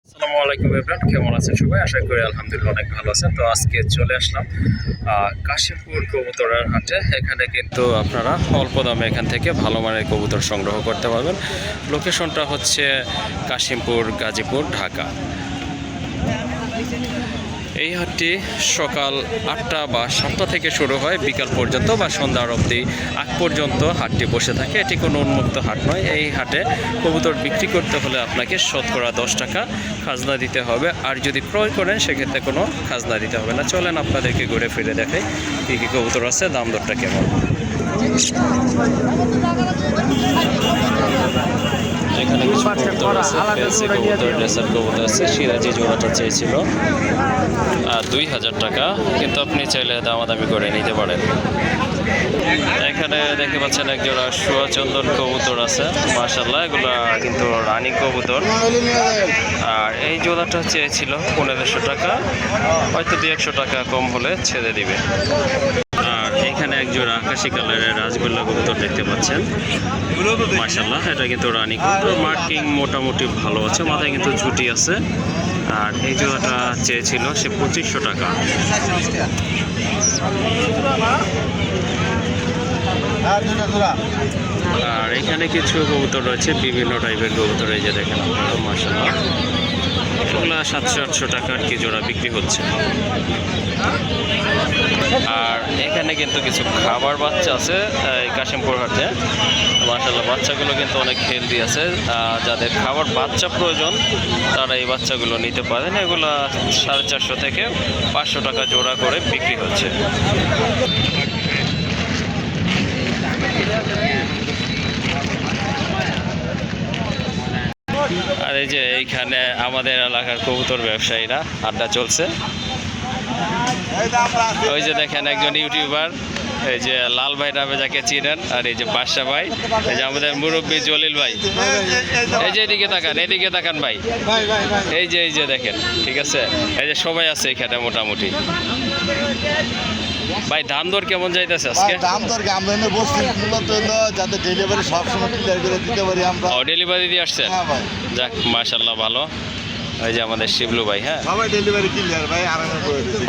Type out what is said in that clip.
আসসালামু আলাইকুম এভরিওয়ান, কেমন আছেন সবাই? আশা করি আলহামদুলিল্লাহ অনেক ভালো আছেন। তো আজকে চলে আসলাম কাশিমপুর কবুতরের হাটে। এখানে কিন্তু আপনারা অল্প দামে এখান থেকে ভালো মানের কবুতর সংগ্রহ করতে পারবেন। লোকেশনটা হচ্ছে কাশিমপুর, গাজীপুর, ঢাকা। এই হাটটি সকাল 8টা বা 7টা থেকে শুরু হয়, বিকাল পর্যন্ত বা সন্ধ্যার অবধি আগ পর্যন্ত হাটটি বসে থাকে। এটি কোনো উন্মুক্ত হাট নয়। এই হাটে কবুতর বিক্রি করতে হলে আপনাকে শতকরা 10 টাকা খাজনা দিতে হবে, আর যদি ক্রয় করেন সেক্ষেত্রে কোনো খাজনা দিতে হবে না। চলেন আপনাদেরকে ঘুরে ফিরে দেখাই কী কী কবুতর আছে, দাম দরটা কেমন। এখানে কিছু কবুতর আছে, ফেন্সি কবুতর, ড্রেসার কবুতর আছে। সিরাজি জোড়াটা চেয়েছিল 2000 টাকা, কিন্তু আপনি চাইলে দামাদামি করে নিতে পারেন। এখানে দেখতে পাচ্ছেন এক জোড়া সুয়াচন্দন কবুতর আছে, মাশাআল্লাহ। এগুলো কিন্তু রানী কবুতর। আর এই জোড়াটা চেয়েছিল 1500 টাকা, হয়তো 200 টাকা কম হলে ছেড়ে দিবে। আর এখানে এক জোড়া আকাশি কালারের রাজগোল্লা কবুতর দেখতে পাচ্ছেন, মাশাআল্লাহ। এটা কিন্তু রানী কবুতর, মার্কিং মোটামুটি ভালো আছে, মাথায় কিন্তু ঝুটি আছে। আর এই জোড়াটা চেয়েছিল সে 2500 টাকা। আর এখানে কিছু কবুতর রয়েছে, বিভিন্ন টাইপের কবুতর। এই যে দেখেন আপনারা, মাশাআল্লাহ। এগুলো 700-800 টাকা আর কি জোড়া বিক্রি হচ্ছে। আর এখানে কিন্তু কিছু খাবার বাচ্চা আছে এই কাশিমপুর হাটে, মাশাআল্লাহ। বাচ্চাগুলো কিন্তু অনেক হেলদি আছে। যাদের খাবার বাচ্চা প্রয়োজন তারা এই বাচ্চাগুলো নিতে পারেন। এগুলো 450 থেকে 500 টাকা জোড়া করে বিক্রি হচ্ছে। আর এই যে এইখানে আমাদের এলাকার কবুতর ব্যবসায়ীরা আড্ডা চলছে। ওই যে দেখেন একজন ইউটিউবার, এই যে লাল ভাই নামে যাকে চিনেন, আর এই যে বাদশা ভাই, এই যে আমাদের মুরব্বী জলিল ভাই। এই যে এদিকে তাকান ভাই, এই যে দেখেন, ঠিক আছে। এই যে সবাই আছে এখানে মোটামুটি। ভাই দাম দর কেমন যাইতেছে আজকে? দাম দর আমরা বসছি মূলত হলো যাতে ডেলিভারি সবসময় ক্লিয়ার করে দিতে পারি আমরা। ডেলিভারি দিয়ে আসছেন? হ্যাঁ ভাই। যাক, মাশাআল্লাহ, ভালো। এই যে আমাদের শিবলু ভাই, হ্যাঁ সবাই ডেলিভারি ক্লিয়ার ভাই, আরামে করে দিচ্ছি।